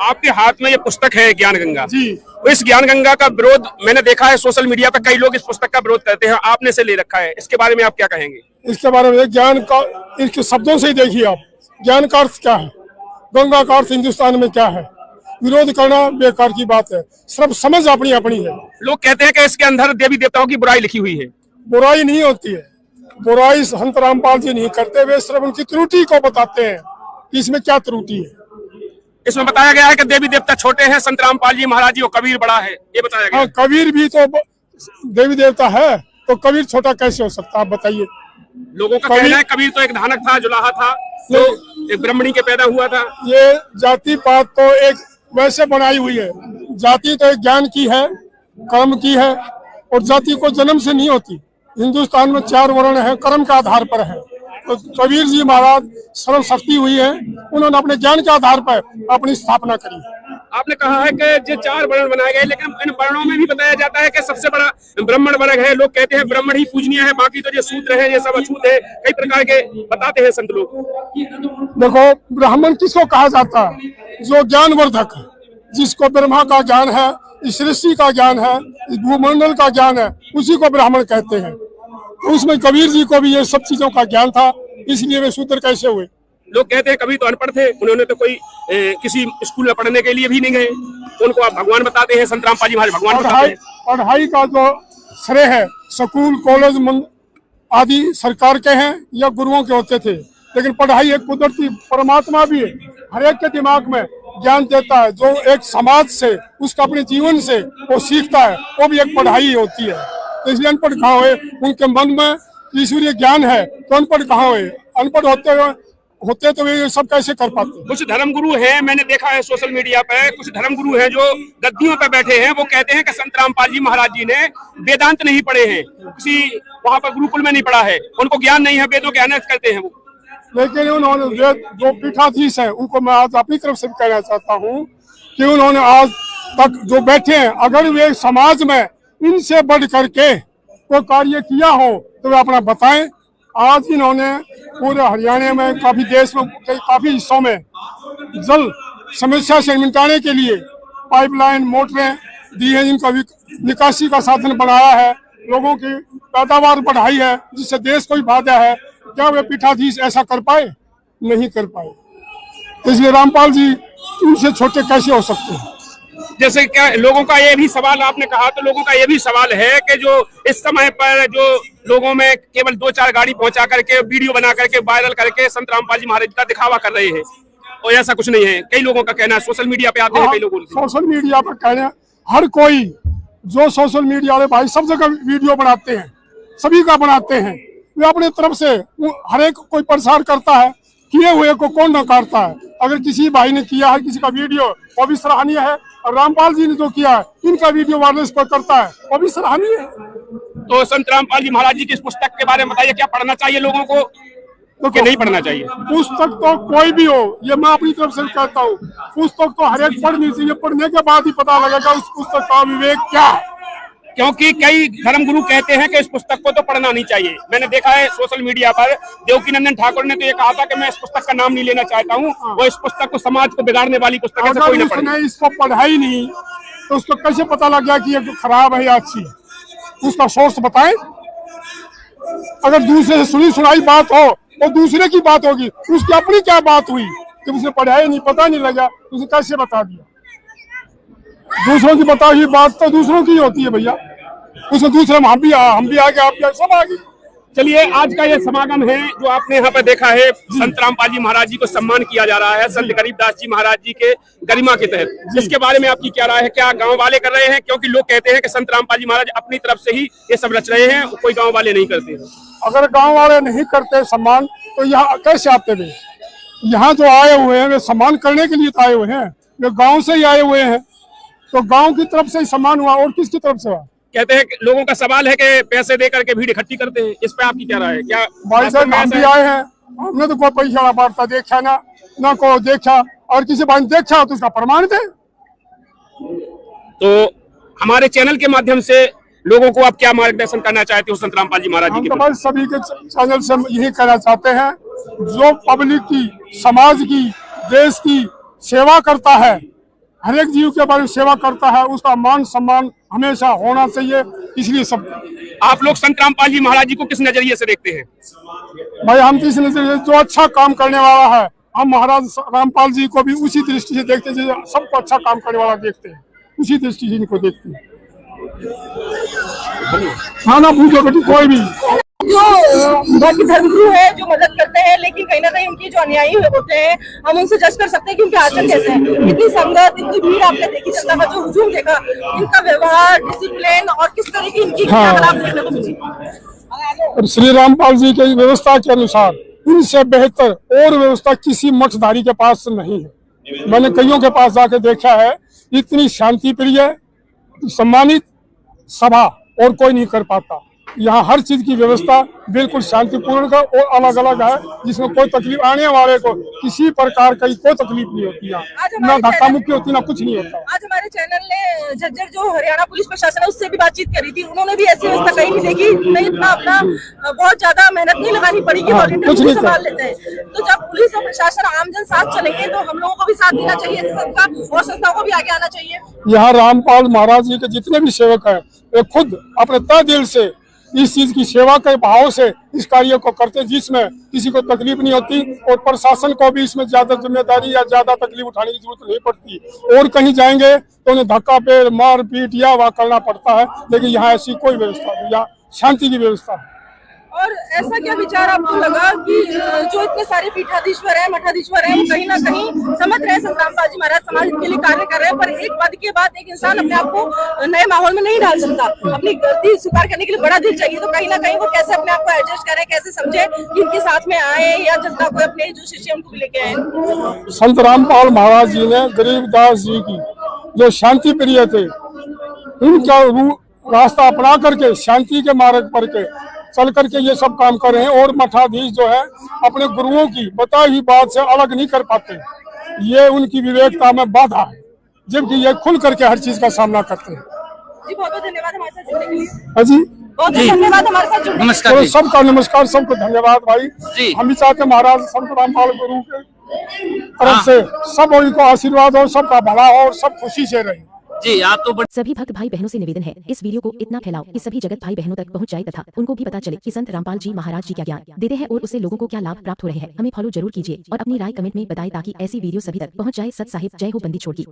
आपके हाथ में ये पुस्तक है ज्ञान गंगा जी। इस ज्ञान गंगा का विरोध मैंने देखा है सोशल मीडिया पर, कई लोग इस पुस्तक का विरोध करते हैं, आपने से ले रखा है, इसके बारे में आप क्या कहेंगे? इसके बारे में ज्ञान का इसके शब्दों से ही देखिए आप, ज्ञान का अर्थ क्या है, गंगा का अर्थ हिंदुस्तान में क्या है। विरोध करना बेकार की बात है, सिर्फ समझ अपनी अपनी है। लोग कहते हैं कि इसके अंदर देवी देवताओं की बुराई लिखी हुई है। बुराई नहीं होती है, बुराई संत रामपाल जी नहीं करते, वे सिर्फ उनकी त्रुटि को बताते हैं कि इसमें क्या त्रुटि है। इसमें बताया गया है कि देवी देवता छोटे हैं, संत रामपाल जी महाराज जी और कबीर बड़ा है, ये बताया गया। हाँ, कबीर भी तो देवी देवता है, तो कबीर छोटा कैसे हो सकता है, आप बताइए। लोगों का कहना है कबीर तो एक धानक था, जुलाहा था, जो एक ब्राह्मणी के पैदा हुआ था। ये जाति पात तो एक वैसे बनाई हुई है, जाति तो एक ज्ञान की है, कर्म की है, और जाति को जन्म से नहीं होती। हिंदुस्तान में 4 वर्ण है, कर्म के आधार पर है। तो कबीर जी महाराज सर्वशक्ति हुई है, उन्होंने अपने ज्ञान के आधार पर अपनी स्थापना करी। आपने कहा है कि जो 4 वर्ण बनाए गए, लेकिन इन वर्णों में भी बताया जाता है कि सबसे बड़ा ब्राह्मण वर्ग है। लोग कहते हैं ब्राह्मण ही पूजनीय है, बाकी तो जो शूद्र है ये सब अछूत है, कई प्रकार के बताते हैं संत लोग। देखो, ब्राह्मण किसको कहा जाता है? जो ज्ञानवर्धक है, जिसको ब्रह्मा का ज्ञान है, सृष्टि का ज्ञान है, भूमंडल का ज्ञान है, उसी को ब्राह्मण कहते हैं। तो उसमें कबीर जी को भी ये सब चीजों का ज्ञान था, इसलिए वे शूद्र कैसे हुए? लोग कहते हैं कभी तो अनपढ़ थे, उन्होंने तो कोई किसी स्कूल में पढ़ने के लिए भी नहीं गए, उनको आप भगवान बताते हैं, संत रामपाल जी महाराज भगवान बताते हैं। पढ़ाई का जो श्रेय है स्कूल कॉलेज आदि सरकार के हैं या गुरुओं के होते थे, लेकिन पढ़ाई एक कुदरती परमात्मा भी है, हर एक के दिमाग में ज्ञान देता है। जो एक समाज से, उसका अपने जीवन से वो सीखता है, वो भी एक पढ़ाई होती है। तो इसलिए अनपढ़ कहाँ हुए? उनके मन में ईश्वरीय ज्ञान है, तो अनपढ़ कहाँ हुए? अनपढ़ होते तो ये सब कैसे कर पाते? कुछ धर्मगुरु हैं, मैंने देखा है सोशल मीडिया पे, कुछ धर्मगुरु हैं जो गद्दियों पे बैठे हैं, वो कहते हैं कि संत रामपाल जी महाराज जी ने वेदांत नहीं पढ़े हैं, किसी वहाँ पर गुरुकुल में नहीं पढ़ा है, उनको ज्ञान नहीं है, वेदों के अनर्थ करते हैं वो। लेकिन उन्होंने जो पीठाधीश है, उनको मैं आज अपनी तरफ से भी कहना चाहता हूँ कि उन्होंने आज तक जो बैठे हैं, अगर वे समाज में इनसे बढ़ करके कोई कार्य किया हो तो वे अपना बताएं। आज इन्होंने पूरे हरियाणा में, काफी देश में, काफी हिस्सों में जल समस्या से निपटाने के लिए पाइपलाइन मोटरें दी है, इनका निकासी का साधन बनाया है, लोगों की पैदावार बढ़ाई है, जिससे देश को भी फायदा है। क्या वे पीठाधीश ऐसा कर पाए? नहीं कर पाए। इसलिए रामपाल जी उनसे छोटे कैसे हो सकते हैं? जैसे क्या लोगों का ये भी सवाल आपने कहा, तो लोगों का ये भी सवाल है कि जो इस समय पर जो लोगों में केवल 2-4 गाड़ी पहुंचा करके वीडियो बना करके वायरल करके संत रामपाल जी महाराज का दिखावा कर रहे हैं, और ऐसा कुछ नहीं है। कई लोगों का कहना है, सोशल मीडिया पे आते हैं कई लोग, सोशल मीडिया पर कहना, हर कोई जो सोशल मीडिया वाले भाई सब जगह वीडियो बनाते हैं, सभी का बनाते हैं, वे अपने तरफ से हर एक कोई प्रसार करता है, किए हुए को कौन नकारता है? अगर किसी भाई ने किया है किसी का वीडियो, वो भी सराहनीय है, और रामपाल जी ने जो किया है, इनका वीडियो वायरल करता है, वो भी सराहनीय है। तो संत रामपाल जी महाराज जी की इस पुस्तक के बारे में बताइए, क्या पढ़ना चाहिए लोगों को तो कि नहीं पढ़ना चाहिए? पुस्तक तो कोई भी हो, ये मैं अपनी तरफ से कहता हूँ, पुस्तक तो हर एक पढ़नी चाहिए, पढ़ने के बाद ही पता लगेगा उस पुस्तक का विवेक क्या है। क्योंकि कई धर्मगुरु कहते हैं कि इस पुस्तक को तो पढ़ना नहीं चाहिए। मैंने देखा है सोशल मीडिया पर, देवकीनंदन ठाकुर ने तो ये कहा था कि मैं इस पुस्तक का नाम नहीं लेना चाहता हूँ, वो इस पुस्तक को समाज को बिगाड़ने वाली पुस्तक है, कोई ना पढ़े। इसको पढ़ा ही नहीं तो उसको कैसे पता लग गया कि ये खराब है या अच्छी है? उसका सोर्स बताएं। अगर दूसरे से सुनी सुनाई बात हो तो दूसरे की बात होगी, उसकी अपनी क्या बात हुई? जब उसने पढ़ा ही नहीं, पता नहीं लगा, उसे कैसे बता दिया? दूसरों की बताई हुई बात तो दूसरों की होती है भैया, उसमें दूसरे में हम भी आगे, आप सब आगे। चलिए, आज का ये समागम है जो आपने यहाँ पर देखा है, संत रामपाल जी महाराज जी को सम्मान किया जा रहा है संत गरीबदास जी महाराज जी के गरिमा के तहत। इसके बारे में आपकी क्या राय है? क्या गांव वाले कर रहे हैं? क्योंकि लोग कहते हैं कि संत रामपाल जी महाराज अपनी तरफ से ही ये सब रच रहे हैं, कोई गाँव वाले नहीं करते हैं। अगर गाँव वाले नहीं करते सम्मान, तो यहाँ कैसे आते थे? यहाँ जो आए हुए हैं वे सम्मान करने के लिए तो आए हुए हैं, वे गाँव से ही आए हुए हैं, तो गाँव की तरफ से ही सम्मान हुआ, और किसकी तरफ से हुआ? कहते हैं लोगों का सवाल है कि पैसे दे करके भीड़ इकट्ठी करते हैं, इस पे आपकी क्या राय है? क्या भाई साहब हम भी आए हैं, हमने तो कोई पैसा बांटता देखा ना को देखा, और किसी भाई देखा तो उसका प्रमाण दे। तो हमारे चैनल के माध्यम से लोगों को आप क्या मार्गदर्शन करना चाहते हो संत रामपाल जी महाराज जी के? हम सभी के चैनल से यही कहना चाहते हैं, जो पब्लिक की, समाज की, देश की सेवा करता है, हर एक जीव के बारे में सेवा करता है, उसका मान सम्मान हमेशा होना चाहिए। इसलिए सब आप लोग संत रामपाल जी महाराज जी को किस नजरिए से देखते हैं? भाई हम किस नजरिए जो अच्छा काम करने वाला है, हम महाराज रामपाल जी को भी उसी दृष्टि से देखते हैं, जो सबको अच्छा काम करने वाला देखते हैं, उसी दृष्टि से इनको देखते हैं। खाना पूछो बेटी कोई भी जो बाकी धर्मगुरु है जो मदद करते हैं, लेकिन कहीं ना कहीं उनके जो अन्यायी होते हैं हम उनसे जज कर सकते हैं कि उनके आचरण कैसे हैं। इतनी संगत, इतनी भीड़ आपने देखी, जनता का जो हुजूम देखा, इनका व्यवहार, डिसिप्लिन और किस तरह की इनकी क्रियाकलाप देखने को मिली। और श्री रामपाल जी की व्यवस्था के अनुसार इनसे बेहतर और व्यवस्था किसी मठधारी के पास नहीं है। मैंने कईयों के पास जाके देखा है, इतनी शांति प्रिय सम्मानित सभा और कोई नहीं कर पाता। यहाँ हर चीज की व्यवस्था बिल्कुल शांतिपूर्ण का और अलग अलग है, जिसमें कोई तकलीफ आने वाले को किसी प्रकार की कोई तकलीफ नहीं होती है, ना धक्का मुक्की होती, ना कुछ नहीं होता। आज हमारे चैनल ने झज्जर जो हरियाणा पुलिस प्रशासन है उससे भी बातचीत करी थी, उन्होंने भी ऐसी व्यवस्था कहीं नहीं देखी, नहीं इतना अपना बहुत ज्यादा मेहनत नहीं लगानी पड़ी कि वॉलंटियर संभाल लेते हैं। तो जब पुलिस और प्रशासन आमजन साथ चलेंगे तो हम लोगों को भी साथ देना चाहिए सबका, और संस्थाओं को भी आगे आना चाहिए। यहाँ रामपाल महाराज जी के जितने भी सेवक हैं, वे खुद अपने तहे दिल से इस चीज की सेवा के भाव से इस कार्य को करते, जिसमें किसी को तकलीफ नहीं होती और प्रशासन को भी इसमें ज्यादा जिम्मेदारी या ज्यादा तकलीफ उठाने की जरूरत नहीं पड़ती। और कहीं जाएंगे तो उन्हें धक्का पेड़, मार पीट या वह करना पड़ता है, लेकिन यहाँ ऐसी कोई व्यवस्था नहीं, यहाँ शांति की व्यवस्था है। और ऐसा क्या विचार आपको लगा कि जो इतने सारे पीठाधीश्वर है, मठाधीश्वर है, वो कहीं ना कहीं समझ रहे हैं संत रामपाल जी महाराज समाज के लिए कार्य कर रहे हैं, पर एक पद के बाद एक इंसान अपने आप को नए माहौल में नहीं डाल सकता। अपनी गलती स्वीकार करने के लिए बड़ा दिल चाहिए, तो कहीं ना कहीं वो कैसे अपने आप को एडजस्ट करें, कैसे समझे कि इनके साथ में आए या जनता को अपने जो शिष्य उनको लेके आए। संत रामपाल महाराज जी ने गरीबदास जी की जो शांति प्रिय थे, उनका रास्ता अपना करके शांति के मार्ग पर के चल करके ये सब काम कर रहे हैं। और मठाधीश जो है अपने गुरुओं की बताई हुई बात से अलग नहीं कर पाते, ये उनकी विवेकता में बाधा है, जबकि ये खुल करके हर चीज का सामना करते हैं। जी बहुत बहुत धन्यवाद हमारे साथ जुड़ने के लिए। हाँ जी, बहुत धन्यवाद हमारे साथ जुड़ने। नमस्कार। सबका नमस्कार, सबको धन्यवाद भाई। हम भी चाहते महाराज संत रामपाल गुरु के तरफ से सब उनको आशीर्वाद हो, सबका भला हो और सब खुशी से रहे। जी आप तो सभी भक्त भाई बहनों से निवेदन है, इस वीडियो को इतना फैलाओ कि सभी जगत भाई बहनों तक पहुंच जाए तथा उनको भी पता चले कि संत रामपाल जी महाराज जी क्या ज्ञान देते हैं और उससे लोगों को क्या लाभ प्राप्त हो रहे हैं। हमें फॉलो जरूर कीजिए और अपनी राय कमेंट में बताएं ताकि ऐसी वीडियो सभी तक पहुंच जाए। सत साहिब जय हो, बंदी छोड़ की।